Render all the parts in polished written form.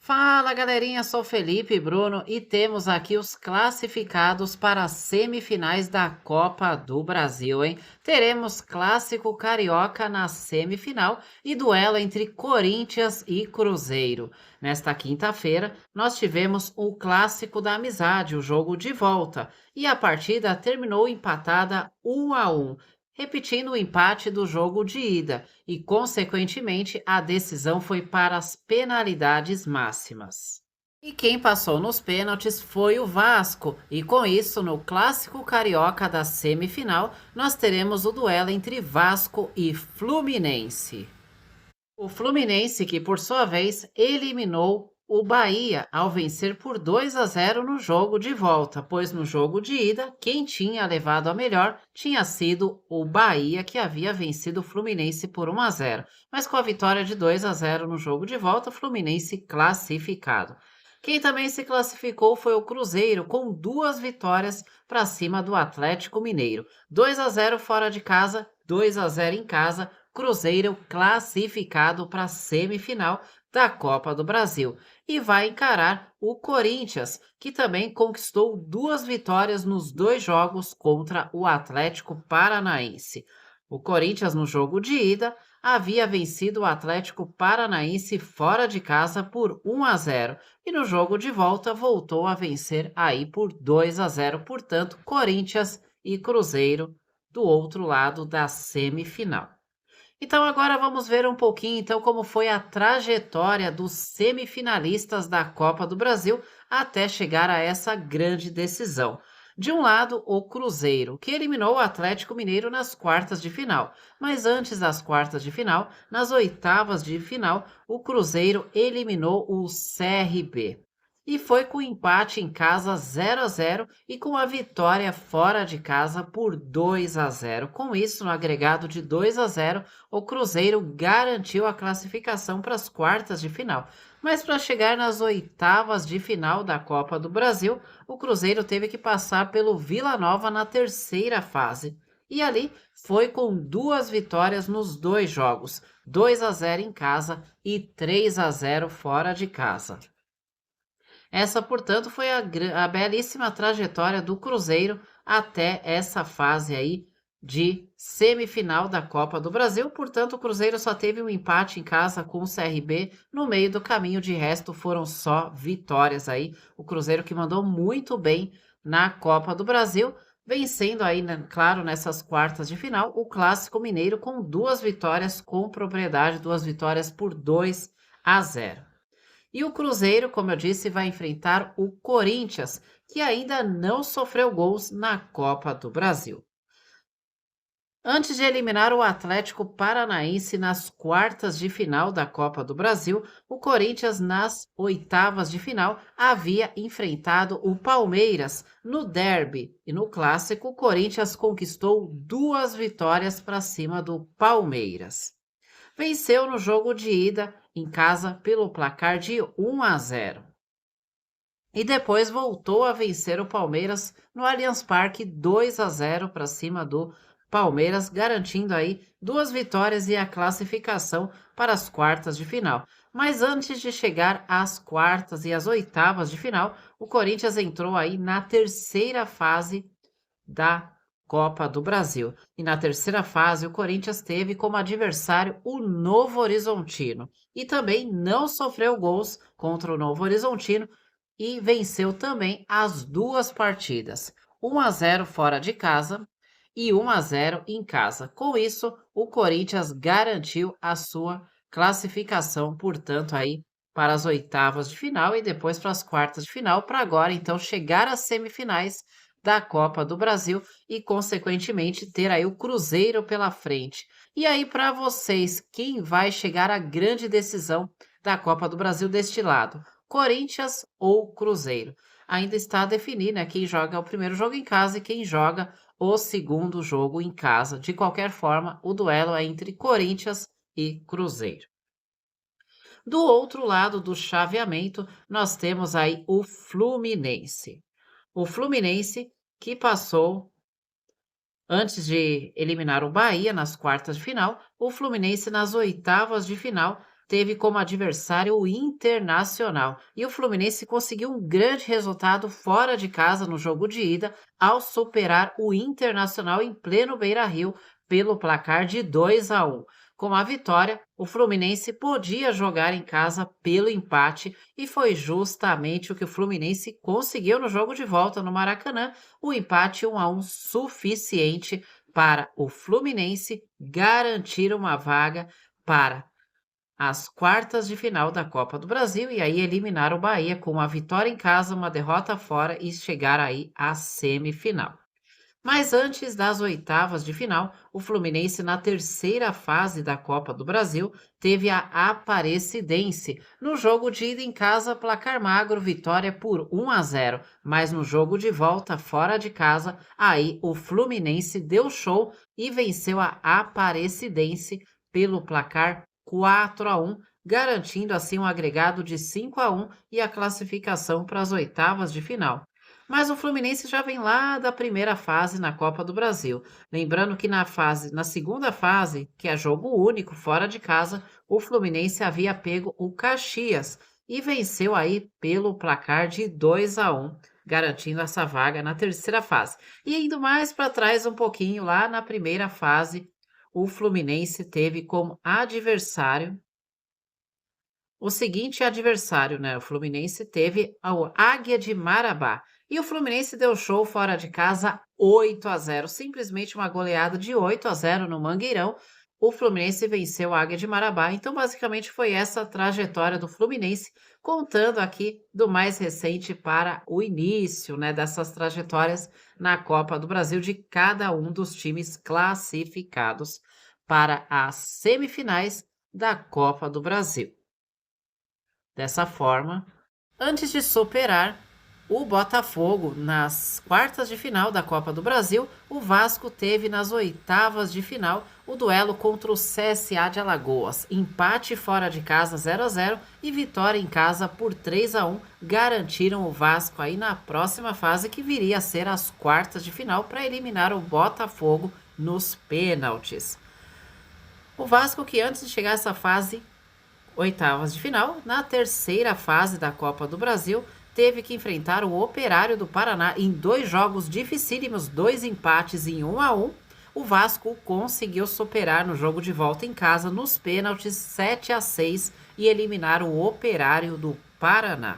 Fala galerinha, sou Felipe Bruno e temos aqui os classificados para as semifinais da Copa do Brasil, hein? Teremos clássico carioca na semifinal e duelo entre Corinthians e Cruzeiro. Nesta quinta-feira, nós tivemos o clássico da amizade, o jogo de volta, e a partida terminou empatada 1-1, repetindo o empate do jogo de ida e, consequentemente, a decisão foi para as penalidades máximas. E quem passou nos pênaltis foi o Vasco, e com isso, no clássico carioca da semifinal, nós teremos o duelo entre Vasco e Fluminense. O Fluminense, que por sua vez eliminou o Bahia ao vencer por 2-0 no jogo de volta, pois no jogo de ida, quem tinha levado a melhor tinha sido o Bahia, que havia vencido o Fluminense por 1-0. Mas com a vitória de 2-0 no jogo de volta, o Fluminense classificado. Quem também se classificou foi o Cruzeiro, com duas vitórias para cima do Atlético Mineiro. 2-0 fora de casa, 2-0 em casa. Cruzeiro classificado para a semifinal da Copa do Brasil e vai encarar o Corinthians, que também conquistou duas vitórias nos dois jogos contra o Atlético Paranaense. O Corinthians, no jogo de ida, havia vencido o Atlético Paranaense fora de casa por 1-0 e no jogo de volta voltou a vencer aí por 2-0. Portanto, Corinthians e Cruzeiro do outro lado da semifinal. Então agora vamos ver um pouquinho então como foi a trajetória dos semifinalistas da Copa do Brasil até chegar a essa grande decisão. De um lado, o Cruzeiro, que eliminou o Atlético Mineiro nas quartas de final. Mas antes das quartas de final, nas oitavas de final, o Cruzeiro eliminou o CRB. E foi com empate em casa 0-0 e com a vitória fora de casa por 2-0. Com isso, no agregado de 2-0, o Cruzeiro garantiu a classificação para as quartas de final. Mas para chegar nas oitavas de final da Copa do Brasil, o Cruzeiro teve que passar pelo Vila Nova na terceira fase. E ali foi com duas vitórias nos dois jogos, 2-0 em casa e 3-0 fora de casa. Essa, portanto, foi a belíssima trajetória do Cruzeiro até essa fase aí de semifinal da Copa do Brasil. Portanto, o Cruzeiro só teve um empate em casa com o CRB no meio do caminho, de resto foram só vitórias aí. O Cruzeiro que mandou muito bem na Copa do Brasil, vencendo aí, né, claro, nessas quartas de final, o Clássico Mineiro com duas vitórias com propriedade, duas vitórias por 2-0. E o Cruzeiro, como eu disse, vai enfrentar o Corinthians, que ainda não sofreu gols na Copa do Brasil. Antes de eliminar o Atlético Paranaense nas quartas de final da Copa do Brasil, o Corinthians, nas oitavas de final, havia enfrentado o Palmeiras no derby. E no clássico, o Corinthians conquistou duas vitórias para cima do Palmeiras. Venceu no jogo de ida em casa pelo placar de 1-0. E depois voltou a vencer o Palmeiras no Allianz Parque 2-0 para cima do Palmeiras, garantindo aí duas vitórias e a classificação para as quartas de final. Mas antes de chegar às quartas e às oitavas de final, o Corinthians entrou aí na terceira fase da Copa do Brasil. E na terceira fase, o Corinthians teve como adversário o Novo Horizontino. E também não sofreu gols contra o Novo Horizontino e venceu também as duas partidas. 1-0 fora de casa e 1-0 em casa. Com isso, o Corinthians garantiu a sua classificação, portanto, aí para as oitavas de final e depois para as quartas de final, para agora então chegar às semifinais da Copa do Brasil e, consequentemente, ter aí o Cruzeiro pela frente. E aí, para vocês, quem vai chegar à grande decisão da Copa do Brasil deste lado? Corinthians ou Cruzeiro? Ainda está a definir, né, quem joga o primeiro jogo em casa e quem joga o segundo jogo em casa. De qualquer forma, o duelo é entre Corinthians e Cruzeiro. Do outro lado do chaveamento, nós temos aí o Fluminense. O Fluminense que passou antes de eliminar o Bahia nas quartas de final, o Fluminense nas oitavas de final teve como adversário o Internacional e o Fluminense conseguiu um grande resultado fora de casa no jogo de ida ao superar o Internacional em pleno Beira-Rio pelo placar de 2-1. Com a vitória, o Fluminense podia jogar em casa pelo empate e foi justamente o que o Fluminense conseguiu no jogo de volta no Maracanã, o empate 1-1 suficiente para o Fluminense garantir uma vaga para as quartas de final da Copa do Brasil e aí eliminar o Bahia com uma vitória em casa, uma derrota fora e chegar aí à semifinal. Mas antes das oitavas de final, o Fluminense, na terceira fase da Copa do Brasil, teve a Aparecidense. No jogo de ida em casa, placar magro, vitória por 1-0. Mas no jogo de volta, fora de casa, aí o Fluminense deu show e venceu a Aparecidense pelo placar 4-1, garantindo assim um agregado de 5-1 e a classificação para as oitavas de final. Mas o Fluminense já vem lá da primeira fase na Copa do Brasil. Lembrando que na segunda fase, que é jogo único fora de casa, o Fluminense havia pego o Caxias e venceu aí pelo placar de 2-1, garantindo essa vaga na terceira fase. E indo mais para trás um pouquinho, lá na primeira fase, o Fluminense teve como adversário o seguinte adversário, né? O Fluminense teve o Águia de Marabá. E o Fluminense deu show fora de casa 8-0, simplesmente uma goleada de 8-0 no Mangueirão. O Fluminense venceu a Águia de Marabá. Então, basicamente, foi essa a trajetória do Fluminense, contando aqui do mais recente para o início, né, dessas trajetórias na Copa do Brasil de cada um dos times classificados para as semifinais da Copa do Brasil. Dessa forma, antes de superar o Botafogo nas quartas de final da Copa do Brasil, o Vasco teve nas oitavas de final o duelo contra o CSA de Alagoas. Empate fora de casa 0-0 e vitória em casa por 3-1 garantiram o Vasco aí na próxima fase, que viria a ser as quartas de final, para eliminar o Botafogo nos pênaltis. O Vasco, que antes de chegar a essa fase, oitavas de final, na terceira fase da Copa do Brasil, teve que enfrentar o Operário do Paraná em 2 jogos dificílimos, 2 empates em 1-1. O Vasco conseguiu superar no jogo de volta em casa nos pênaltis 7-6 e eliminar o Operário do Paraná.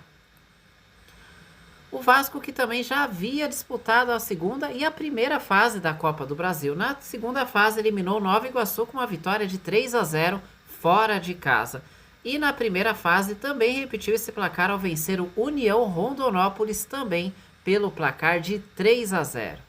O Vasco, que também já havia disputado a segunda e a primeira fase da Copa do Brasil. Na segunda fase, eliminou o Nova Iguaçu com uma vitória de 3-0 fora de casa. E na primeira fase também repetiu esse placar ao vencer o União Rondonópolis também pelo placar de 3-0.